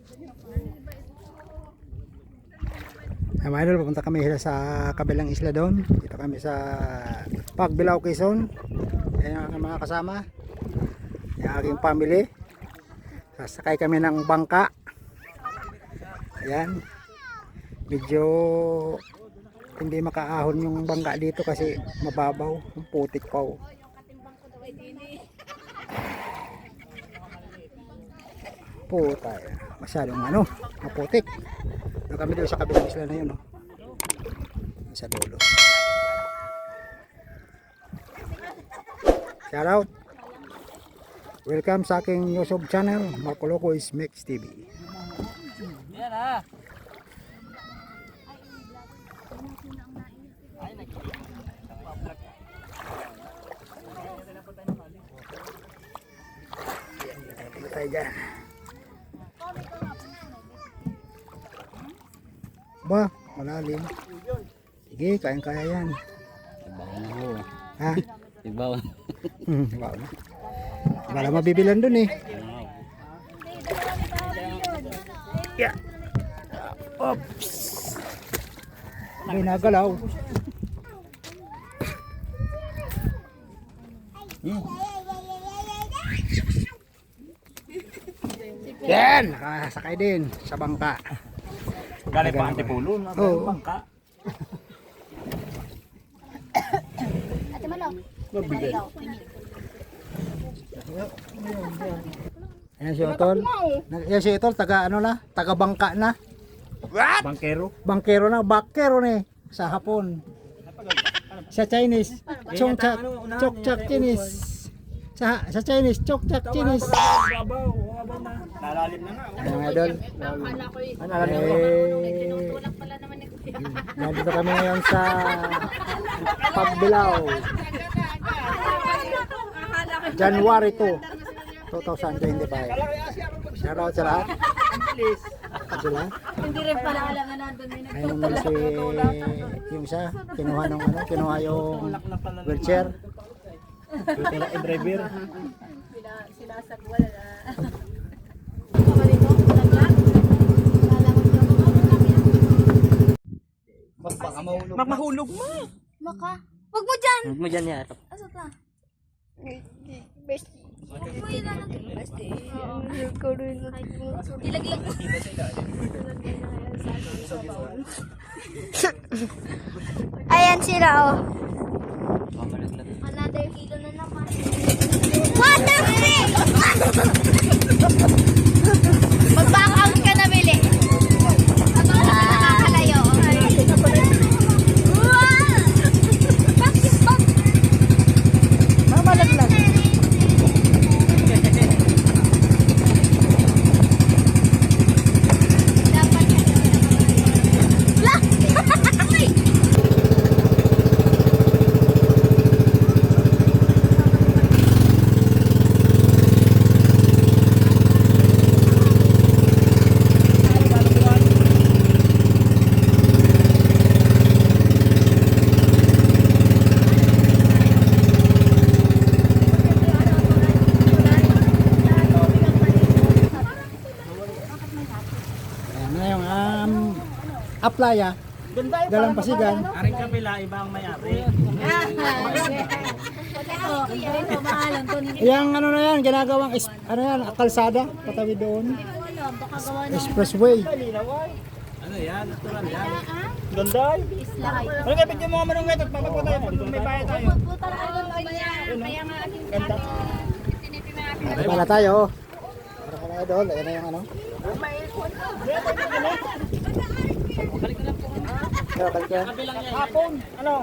Ay, mga idol, pupunta kami sa kabilang isla doon. Dito kami sa Pagbilao, Quezon. Ayan ang aking mga kasama, yung aking family. Sasakay kami ng bangka. Ayan, medyo hindi makaahon yung bangka dito kasi mababaw, putik pa. Puta, masyadong maputik. Doon kami doon sa kabilang isla na yun, sa dulo. Shout out, welcome sa aking YouTube channel, Marco Loco is Mix TV. Yan ha. Punta tayo dyan. Ba, malalim. Sige, kayang-kaya yan. Ibaw na ho. Ha? Ibaw. Wow na. Wala mabibilan dun eh. Yeah. Oops. May nagalaw. Yan, nakasakay din sa bangka. Galing pa Antipulo na bangka. Ate Malo. Mabigat. Ayan si Otol. Ayan si Otol, taga taga bangka na. Bangkero. Bangkero na, bakero na sa Hapon. Sa Chinese, chongchak, chokchak Chinese. Sa Chinese, chokchak Chinese. Nalalim na nga. Ayan mga idol. Nandito kami ngayon sa Pagbilao. January 2, 2025. Shout out sa lahat. Sila. Hindi rin pala alam na nandun may Ayun naman si yung isa, kinuha yung wheelchair. Driver. sinasagwal na. Kamali mo, talaga? Mahulog mo. Maka. Wag mo dyan! Huwag mo dyan yata. Asa ka? Best. Ilaglag mo. Ayan sila oh. Another kilo na naman. What the heck? Mag-back ka na, Bili. Nakakalayo. Mamalaglag. Ayan na yung aplaya. Dalang Pasigan. Aring kabila, iba ang may-ari. Yang na yan, ginagawang kalsada, patawid doon. Expressway. Ano yan? Natural yan. Ganda. Ano kaya pwede mga manong ngayon? Papapunta tayo. May bayad tayo. Ganda. Pala tayo. Para pala idol, ayan na yung Balik na lang po. Balik yan. Kabilang yan. Hapon. Ano?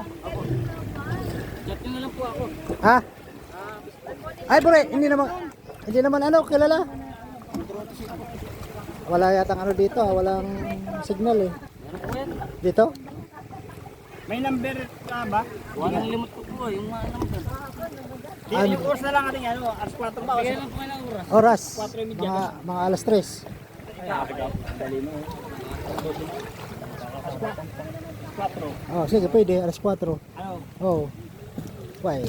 Chat nyo na lang po ako. Ha? Ay, bro, hindi naman kilala. Wala yatang dito, walang signal eh. Dito? May number ka ba? Walang limot ko po. Yung mga number. Yung oras na lang ating alas 4 ba? Bigyan lang po kayo ng oras. Oras. 4:30. Mga alas 3. Dali mo. 4. Oh, sige, pwede. Alas 4. Ano? Oh. Why?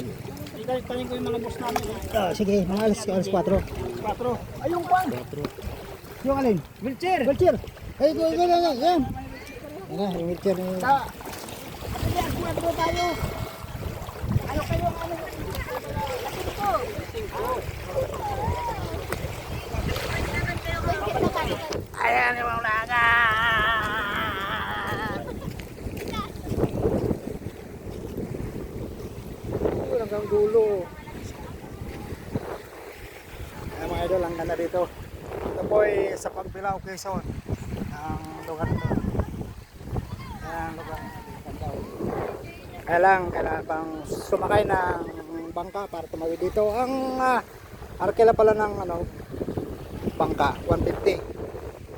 Tanyin ko yung mga boss namin. Oh, sige, mga alas 4. 4. Ayun pa. Yung alin? Wheelchair. Wheelchair. Ay, ito, yan. Yan na, yung wheelchair na yun. Kasi ang kwento tayo. Ano kayo ang ano? Ayan yung mga ulangan. Hanggang dulo. Ay, mga idol, hanggang na dito. Ito po ay sa Pagbilao, Quezon. Ang lugar ito. Ang lugar ito. Kailangan pang sumakay ng bangka para tumawid dito. Ang arkela pala ng bangka, 150.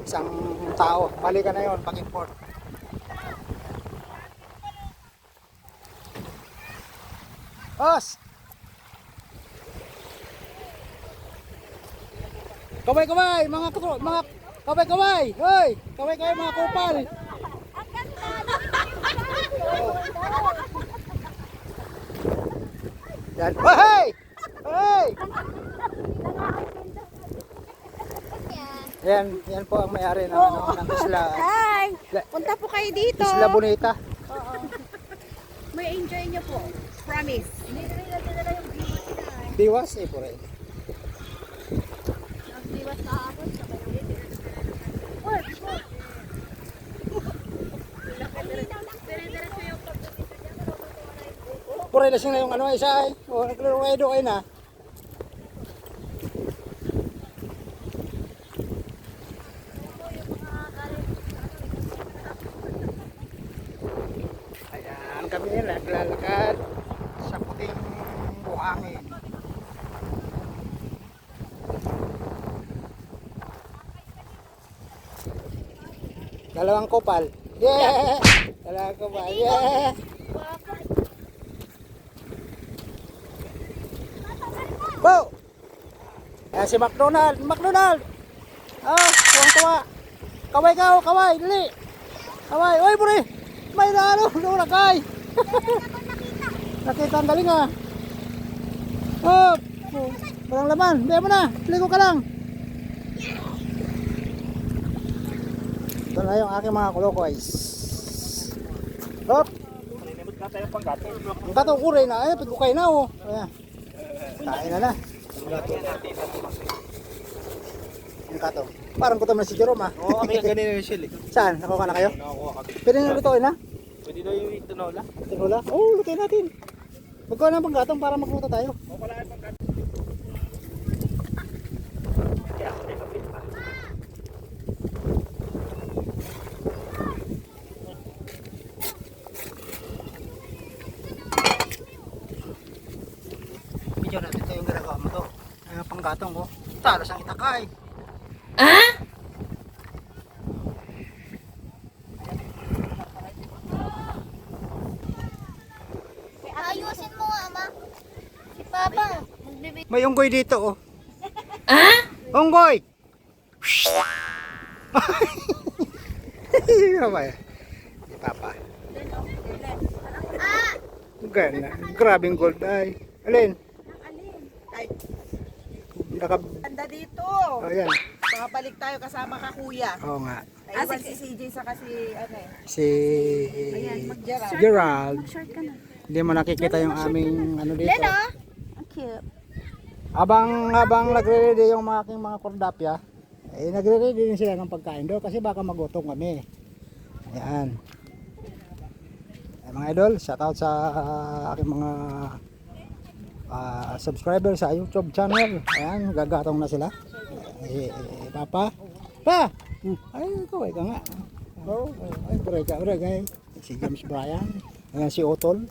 Isang tao. Balikan na yun, pag-import. Os! Kaway, mga kaway. Hoy, kaway mga kupal. Yan. Hey! Hey! Yan po ang may-ari ng isla. Hi! Punta po kayo dito. Isla Bonita. May enjoy niyo po. Promise. Diwas eh po rin. Nagdiwas ka ako sa Puro lasing na yung isa eh. O, naglaro kayo doon na. Ayan kami naglalakad sa puting buhangin. Dalawang kupal. Yeah! Dalawang kupal. Yeah! Wow! Ayan si McDonald! Tuwang-tuwa! Kaway! Dali! Kaway! Oy, buri! May nakay! Nakita ang galing ah! Oh! Walang laman! Biya mo na! Ligo ka lang! Ito na yung aking mga kulokoys. Hop! Ang katong kuray na. Ay, pagkukay na oh. Ayan. Kain na. Yung katong. Parang kutom na si Jerome ah. Oo, kami ganito yung shell eh. Saan? Nakuha na kayo? Nakakuha kami. Pwede na lutuin na? Pwede daw yung tinola. Tinola? Oo, lutuin natin. Magkuha ng panggatong para magluto tayo. O pala yung pagkat. Video natin ito yung ginagawa mo to. Ay, panggatong ko. Talas ang itakay. Ayusin mo nga, ama. Si Papa, magbibig. May unggoy dito oh. Ah? Unggoy! Mamaya. Si Papa. Ah! Gana. Grabing gold ay. Alin? Ay, Naka... dito. Oh, yan. Babalik tayo kasama ka kuya. Oo nga. Naiwan si CJ sa kasi ano eh. Si... Mag-Gerald. Gerald. Hindi mo nakikita yung aming ano dito. Ang cute. Habang nagre-ready yung mga aking mga kordapya, eh nagre-ready din sila ng pagkain doon kasi baka magutom kami. Ayan. Ay, mga idol, shoutout sa aking mga subscriber sa YouTube channel. Ayan, gagatong na sila. Papa. Pa! Ay, kaway ka nga. Oh, ay, uray ka. Si James Bryan. Ayan si Otol.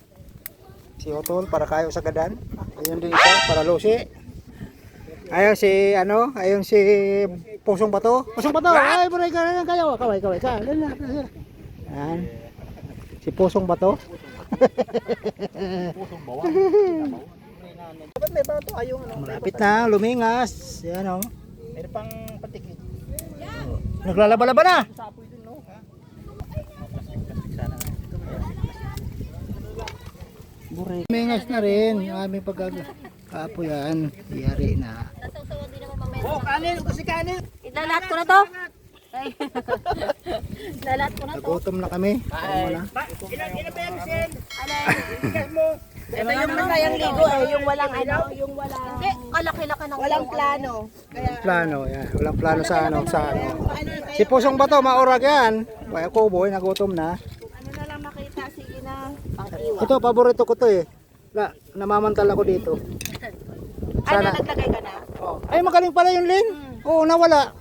Si Otol para kayo sa gadan. Ayun din isa para Lucy. Ayun si ayun si Pusong Bato. Ay, buray ka na kayo. Kaway ka. Ayan. Si Pusong Bato. Pusong bawang. Dapat may bato ayong ano. Malapit na, lumingas. Ayan oh. Meron pang patikit. Naglalaba-laba na. Sapoy dun no. Lumingas na rin. Yung aming pagkakapoyan. Yari na. Nasasawa din naman mamaya. Oh, kanin! Kasi kanin! lalat ko na to. Ay. Lalat ko na to. Nagutom na kami. Ano na? Ilan ba yan, Sen? Alay. Ikas mo. Ito yung masayang ligo eh, yung walang ano, yung walang Hindi, kalaki-laki ng walang plano. Kaya Plano, yan. Walang plano sa ano. Si Pusong Bato, maurag yan. Kaya Kuboy, nagutom na. ano na lang makita, sige na. Ito, paborito ko to eh. Namamantal ako dito. Ano, Sana. naglagay ka na? Oh. Ay, magaling pala yung Lin. Oo, nawala.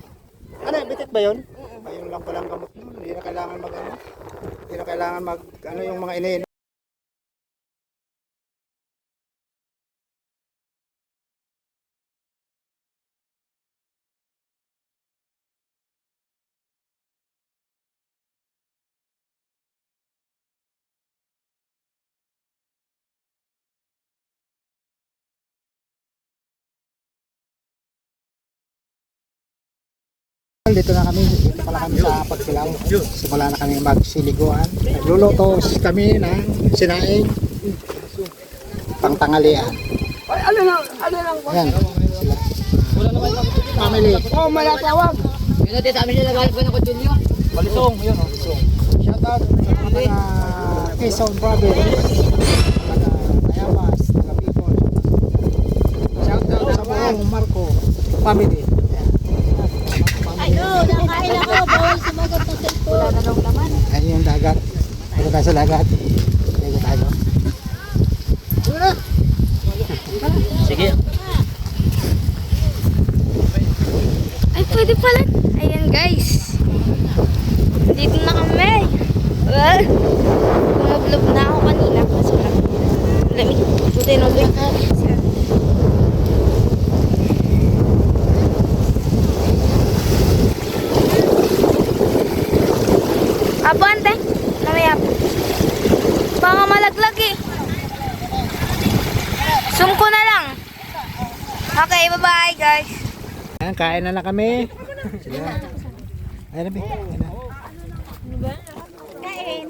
Ano, bitit ba yun? Ayun lang palang gamot nun. Hindi na kailangan mag ano. Hindi na kailangan mag ano yung mga iniin. Dito na kami, dito pala kami sa Pagsilaw. Simula na kami magsiliguan. Nagluluto kami ng sinaing pangtangalian. Ayan, sila. Family. Oh, malatawag. Yun natin sa amin nila galit ko ng kutsilyo. Balisong, yun o. Shout out sa mga Quezon Province, taga Tayabas, taga Bicol. Shout out sa buong Marco family. Ayun, nakain ako. Bawal sumagot ng cellphone. Wala na daw naman. Ayun yung dagat. Dito tayo sa dagat. Dito tayo. Sige. Ay, pwede pala. Ayan, guys. Dito na kami. Well, bumablob na ako kanina. Kaso lang. Lamig. Buti na ulit. Abante. Namaya. Baka malaglag eh. Zoom ko na lang. Okay, bye-bye guys. Ayan, kain na kami. Sige na. Ayan na, Bi. Ayan na. Kain.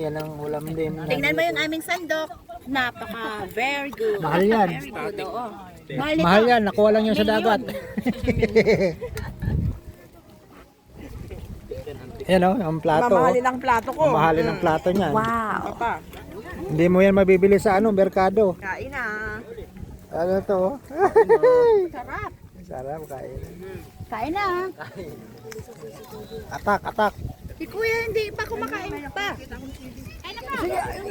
Yan ang ulam din. Tingnan mo yung aming sandok. Napaka very good. Mahal yan. Very good, oo. Mahal yan. Nakuha lang yan sa dagat. Yan o, ang plato. Mamahalin ang plato ko. Mamahalin ang plato niyan. Wow. Papa, Hindi mo yan mabibili sa ano, merkado. kain na. Ano to? Sarap. Sarap kain. Kain na. Atak, atak. Si Kuya hindi pa kumakain pa.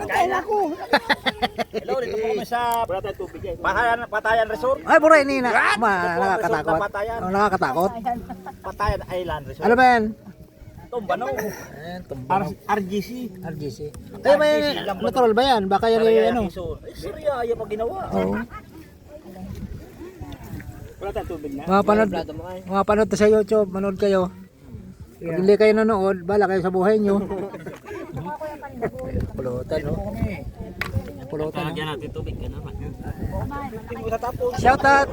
Kain ako. Hello, dito po kami sa Patayan Resort. Ay, buray ni na. Nakakatakot. Patayan. Oh, nakakatakot. Patayan Island Resort. Ano ba yan? Tumbano. Ayan, tumbang. RGC. RGC. Kaya ba yan? Natural ba yan? Baka yan yung ano? Surya, yung pag ginawa. Oo. Wala tayong tubig na. Mga panood to sa YouTube, manood kayo. Pag hindi kayo nanood, bala kayo sa buhay nyo. Pulutan, no? Pulutan, no? natin tubig ka naman. Shout out!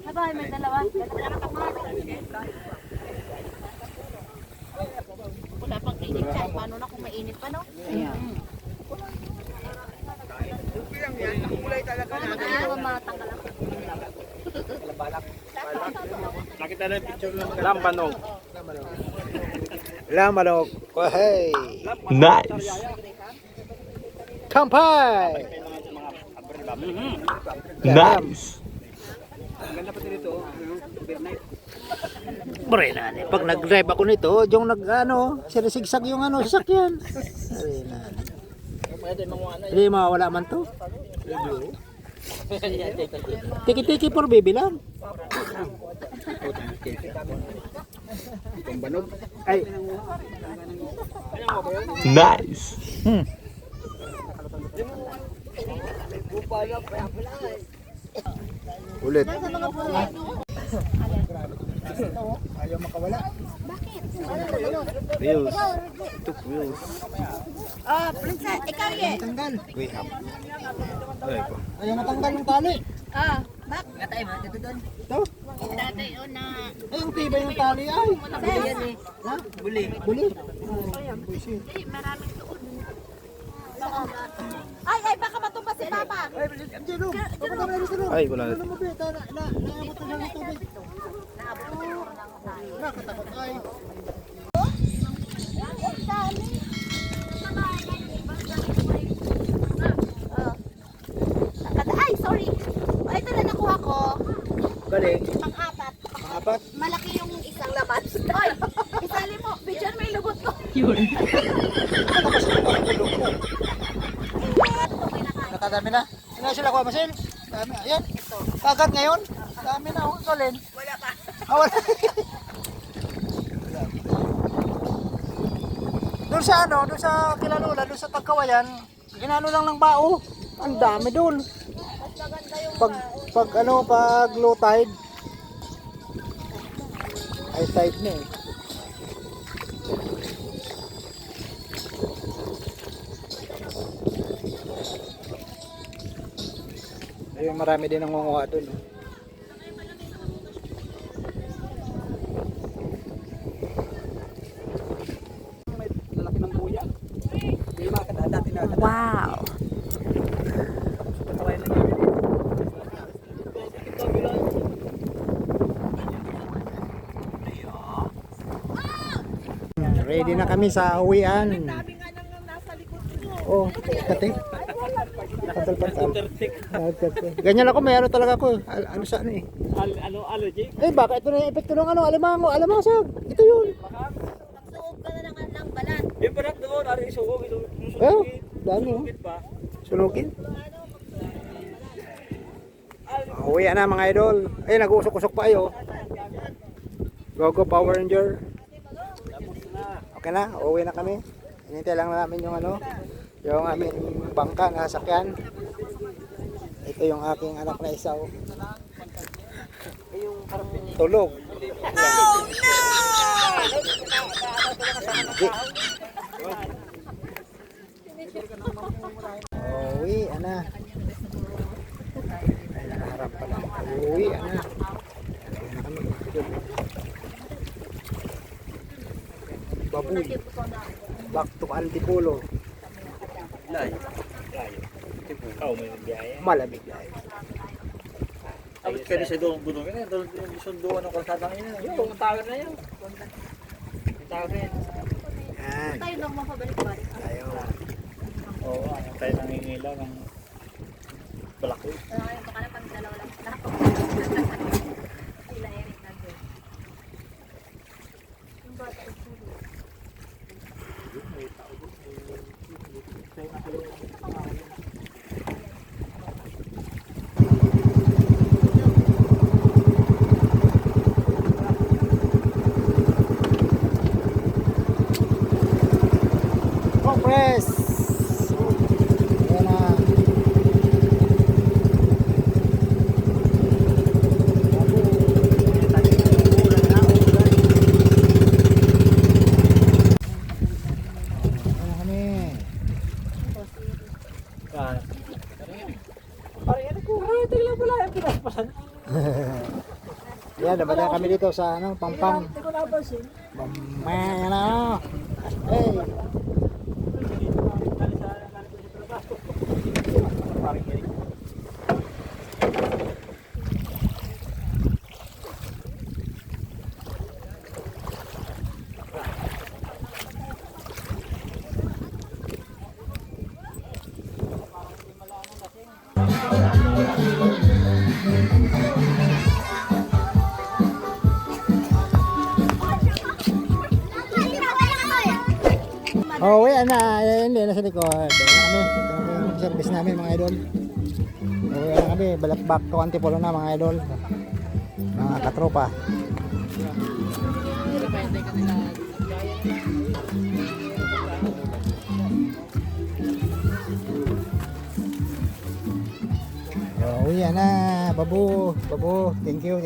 Sabay, may dalawa. Wala pang init siya. Paano na kung mainit pa, no? Nakita na yung picture ng Lambanog. Lamanok. Oh, hey! Nice. Kampay! Nice. Bre na, pag nag-drive ako nito, yung nag-ano, sinisigsag yung ano, sasakyan. Bre na. Hindi mawawala man to. Tiki-tiki for baby lang. Ay. Nice. Ulit. Ayaw makawala. Views. Ito views. Oh, princess, ikaw ye. Tanggal. We have. Ayaw matanggal ng tali. Ah, bak. Ito. Dati yun na. Ay, ang tibay ng tali ay. Yan eh. Ha? Buli. Buli. Oh, buisit. Maraming doon. Si Papa. Ay, wala na. Ay, sorry. Oh, ito na nakuha ko. Galing. Pang-apat. Apat. Malaki yung isang labat. Oy, isali mo. Bidyan mo yung lubot ko. Nakadami na. Ano sila kuha, Masil? Dami. Ayan. Kagat ngayon. Dami na. Oh. Solin. Wala pa. Ah, wala. Doon sa ano, doon sa Kilalula, doon sa Tagkawayan, ginano lang ng bao. Ang dami doon. Pag low tide. High tide na eh. Ayun, marami din nangunguha doon. Oh. Wow. Ready na kami sa uwian. Oh, kate. Patal-patal. Ganyan ako, may ano talaga ako. Ano sa ano eh. Allergy? Eh, baka ito na yung epekto ng ano, alamasag. Ito yun. Magsuog ka na ng balat. Yung panak doon, ari isugog, Eh, dami oh. pa. Sunugin. Uwian na mga idol. Ay, nag-uusok-usok pa ayo. Go Power Ranger. Okay na, uwi na kami. Hinintay lang namin yung ano, yung aming bangka na sasakyan. Ito yung aking anak na isa. Oh. Tulog. Oh no! Uwi, ana. Ay, nakaharap pala. Uwi, ana. Uwi na kami. Baboy. Back to Antipolo. Oh, may biyaya. Malamig na. Abot ka rin sa doon, budong ka na, doon yung sunduan ng kalsadang ina. Yung tawag na yun. Yung tawag na yun. Yan. Tayo lang mapabalik-balik. Tayo. Oo, ang tayo nangingilaw ng balakoy. Wala kayong baka na pang dalawa lang. Sila Eric na doon. Yung bata ito. Compress. Ayan na. Ayan kami. Yan, dapat kami dito sa ano, Pampang. Pampang, ano. Hey. Oh, wait, na, hindi, nasa likod. Ito yung service namin mga idol. Uwi na kami, balik back to Antipolo na mga idol. Mga katropa. Uwi na, babu, thank you.